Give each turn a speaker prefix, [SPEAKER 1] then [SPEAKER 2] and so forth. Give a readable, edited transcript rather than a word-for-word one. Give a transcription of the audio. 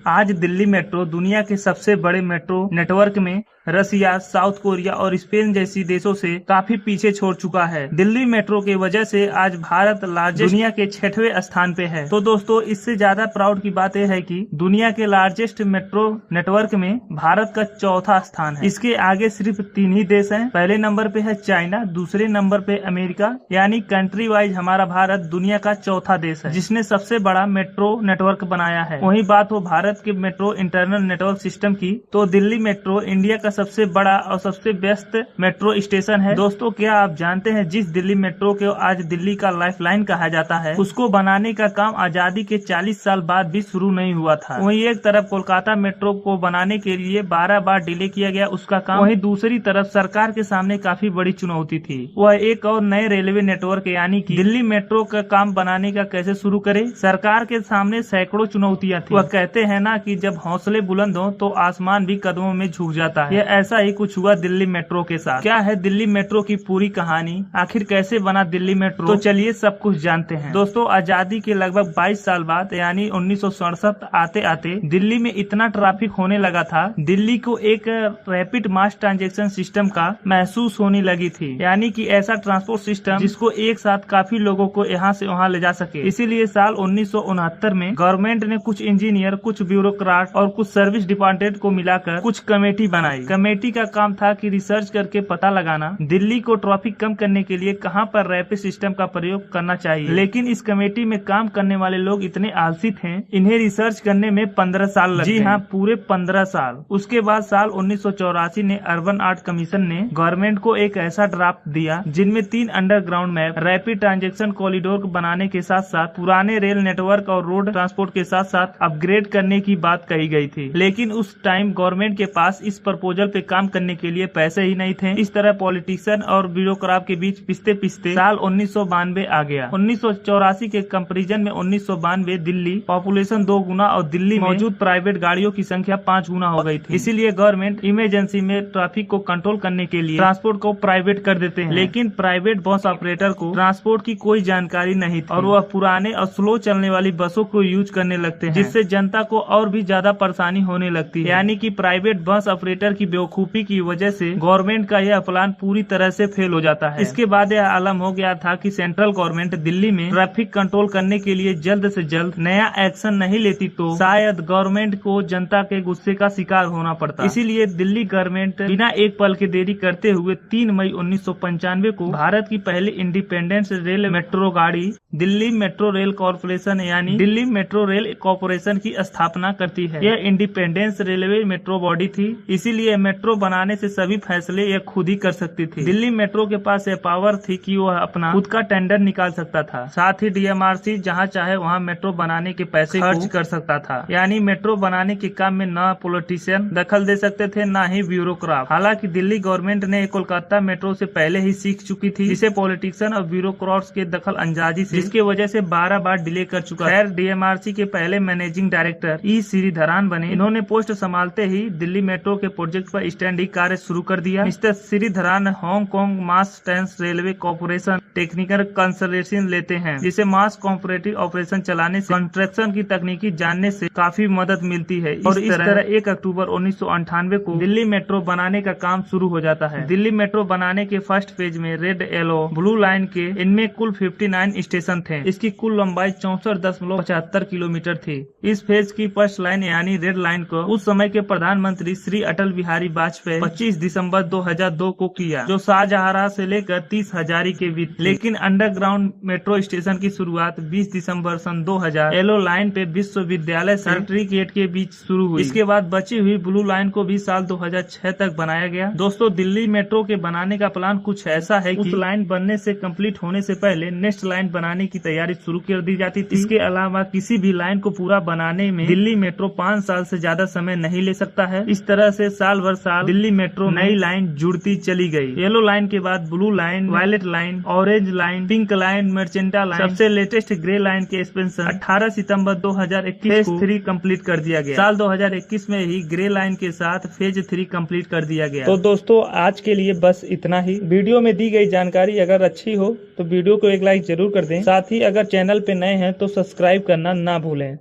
[SPEAKER 1] आज दिल्ली मेट्रो दुनिया के सबसे बड़े मेट्रो नेटवर्क में रसिया, साउथ कोरिया और स्पेन जैसी देशों से काफी पीछे छोड़ चुका है। दिल्ली मेट्रो के वजह से आज भारत लार्जेस्ट दुनिया के 6वें स्थान पे है। तो दोस्तों, इससे ज्यादा प्राउड की बात यह है कि दुनिया के लार्जेस्ट मेट्रो नेटवर्क में भारत का 4था स्थान है। इसके आगे सिर्फ 3 ही देश हैं। पहले नंबर पे है चाइना, दूसरे नंबर पे अमेरिका, यानी कंट्री वाइज हमारा भारत दुनिया का 4था देश है जिसने सबसे बड़ा मेट्रो नेटवर्क बनाया है। वहीं बात हो भारत के मेट्रो इंटरनल नेटवर्क सिस्टम की, तो दिल्ली मेट्रो इंडिया का सबसे बड़ा और सबसे व्यस्त मेट्रो स्टेशन है। दोस्तों, क्या आप जानते हैं जिस दिल्ली मेट्रो को आज दिल्ली का लाइफलाइन कहा जाता है, उसको बनाने का काम आजादी के 40 साल बाद भी शुरू नहीं हुआ था। वहीं एक तरफ कोलकाता मेट्रो को बनाने के लिए 12 बार डिले किया गया उसका काम, वहीं दूसरी तरफ सरकार के सामने काफी बड़ी चुनौती थी, वह एक और नए रेलवे नेटवर्क यानी कि दिल्ली मेट्रो का काम बनाने का कैसे शुरू करे। सरकार के सामने सैकड़ों चुनौतियां थी। वह कहते हैं ना कि जब हौसले बुलंद हो तो आसमान भी कदमों में झुक जाता है। ऐसा ही कुछ हुआ दिल्ली मेट्रो के साथ। क्या है दिल्ली मेट्रो की पूरी कहानी, आखिर कैसे बना दिल्ली मेट्रो, तो चलिए सब कुछ जानते हैं। दोस्तों, आजादी के लगभग 22 साल बाद यानी 1967 आते आते दिल्ली में इतना ट्रैफिक होने लगा था, दिल्ली को एक रैपिड मास ट्रांजैक्शन सिस्टम का महसूस होने लगी थी, यानी कि ऐसा ट्रांसपोर्ट सिस्टम जिसको एक साथ काफी लोगों को यहाँ से वहाँ ले जा सके। इसीलिए साल 1969 में गवर्नमेंट ने कुछ इंजीनियर, कुछ ब्यूरोक्राट और कुछ सर्विस डिपार्टमेंट को मिलाकर कुछ कमेटी बनाई। कमेटी का काम था कि रिसर्च करके पता लगाना दिल्ली को ट्रैफिक कम करने के लिए कहां पर रैपिड सिस्टम का प्रयोग करना चाहिए। लेकिन इस कमेटी में काम करने वाले लोग इतने आलसी थे, इन्हें रिसर्च करने में 15 साल लगे। जी हाँ, पूरे 15 साल। उसके बाद साल 1984 में अर्बन आर्ट कमीशन ने गवर्नमेंट को एक ऐसा ड्राफ्ट दिया जिनमें 3 underground map, rapid transaction corridor बनाने के साथ साथ पुराने रेल नेटवर्क और रोड ट्रांसपोर्ट के साथ साथ अपग्रेड करने की बात कही गई थी। लेकिन उस टाइम गवर्नमेंट के पास इस प्रपोजल पे काम करने के लिए पैसे ही नहीं थे। इस तरह पॉलिटिशियन और ब्यूरोक्राट के बीच पिसते पिसते साल 1992 आ गया। 1984 के कंपैरिजन में 1992 दिल्ली पॉपुलेशन 2 गुना और दिल्ली में मौजूद प्राइवेट गाड़ियों की संख्या 5 गुना हो गई थी। इसीलिए गवर्नमेंट इमरजेंसी में ट्रैफिक को कंट्रोल करने के लिए ट्रांसपोर्ट को प्राइवेट कर देते हैं। लेकिन प्राइवेट बस ऑपरेटर को ट्रांसपोर्ट की कोई जानकारी नहीं थी और वह पुराने और स्लो चलने वाली बसों को यूज करने लगते हैं, जिससे जनता को और भी ज्यादा परेशानी होने लगती है। यानी कि प्राइवेट बस ऑपरेटर की बेवकूफी की वजह से गवर्नमेंट का यह प्लान पूरी तरह से फेल हो जाता है। इसके बाद यह आलम हो गया था कि सेंट्रल गवर्नमेंट दिल्ली में ट्रैफिक कंट्रोल करने के लिए जल्द से जल्द नया एक्शन नहीं लेती तो शायद गवर्नमेंट को जनता के गुस्से का शिकार होना पड़ता। इसीलिए दिल्ली गवर्नमेंट बिना एक पल की देरी करते हुए 3 मई 1995 को भारत की पहली इंडिपेंडेंस रेल मेट्रो गाड़ी दिल्ली मेट्रो रेल कॉर्पोरेशन यानी दिल्ली मेट्रो रेल कॉर्पोरेशन की स्थापना करती है। यह इंडिपेंडेंस रेलवे मेट्रो बॉडी थी, इसीलिए मेट्रो बनाने से सभी फैसले यह खुद ही कर सकती थी। दिल्ली मेट्रो के पास यह पावर थी कि वह अपना खुद का टेंडर निकाल सकता था। साथ ही डीएमआरसी जहां चाहे वहां मेट्रो बनाने के पैसे खर्च कर सकता था। यानी मेट्रो बनाने के काम में न पॉलिटिशियन दखल दे सकते थे, न ही ब्यूरोक्राट। हालांकि दिल्ली गवर्नमेंट ने कोलकाता मेट्रो से पहले ही सीख चुकी थी, जिसे पॉलिटिशियन और ब्यूरोक्राट्स के दखल अंदाजी से, जिसकी वजह से 12 बार डिले कर चुका है। डीएमआरसी के पहले मैनेजिंग डायरेक्टर ई श्रीधरन बने। इन्होंने पोस्ट संभालते ही दिल्ली मेट्रो के प्रोजेक्ट पर स्टैंडिंग कार्य शुरू कर दिया। Mister Sreedharan Hong Kong mass transit railway corporation technical consultation लेते हैं, जिसे मास कॉर्पोरेटिव ऑपरेशन चलाने से कंस्ट्रक्शन की तकनीकी जानने से काफी मदद मिलती है। और इस तरह 1 अक्टूबर 1998 को दिल्ली मेट्रो बनाने का काम शुरू हो जाता है। दिल्ली मेट्रो बनाने के फर्स्ट फेज में रेड, येलो, ब्लू लाइन के इनमें कुल 59 स्टेशन थे। इसकी कुल लंबाई 64.75 किलोमीटर थी। इस फेज की फर्स्ट लाइन यानी रेड लाइन को उस समय के प्रधानमंत्री श्री अटल बिहारी वाजपेयी 25 दिसंबर 2002 को किया, जो शाहजहां से लेकर 30 हजारी के बीच। लेकिन अंडरग्राउंड मेट्रो स्टेशन की शुरुआत 20 दिसंबर सन 2000 येलो लाइन पे विश्वविद्यालय सेक्रेटरीट के बीच शुरू हुई। इसके बाद बची हुई ब्लू लाइन को भी साल 2006 तक बनाया गया। दोस्तों, दिल्ली मेट्रो के बनाने का प्लान कुछ ऐसा है कि उस लाइन बनने से कंप्लीट होने से पहले नेक्स्ट लाइन बनाने की तैयारी शुरू कर दी जाती थी। इसके अलावा किसी भी लाइन को पूरा बनाने में दिल्ली मेट्रो 5 साल से ज्यादा समय नहीं ले सकता है। इस तरह से साल भर साल दिल्ली मेट्रो नई लाइन जुड़ती चली गई। येलो लाइन के बाद blue line, violet line, orange line, pink line, magenta line, सबसे लेटेस्ट ग्रे लाइन के एक्सपेंशन 18 सितंबर 2021 फेज 3 कंप्लीट कर दिया गया। साल 2021 में ही ग्रे लाइन के साथ फेज 3 कंप्लीट कर दिया गया। तो दोस्तों, आज के लिए बस इतना ही। वीडियो में दी गई जानकारी अगर अच्छी हो तो वीडियो को एक लाइक जरूर कर दें। साथ ही अगर चैनल पे नए हैं तो सब्सक्राइब करना ना भूलें।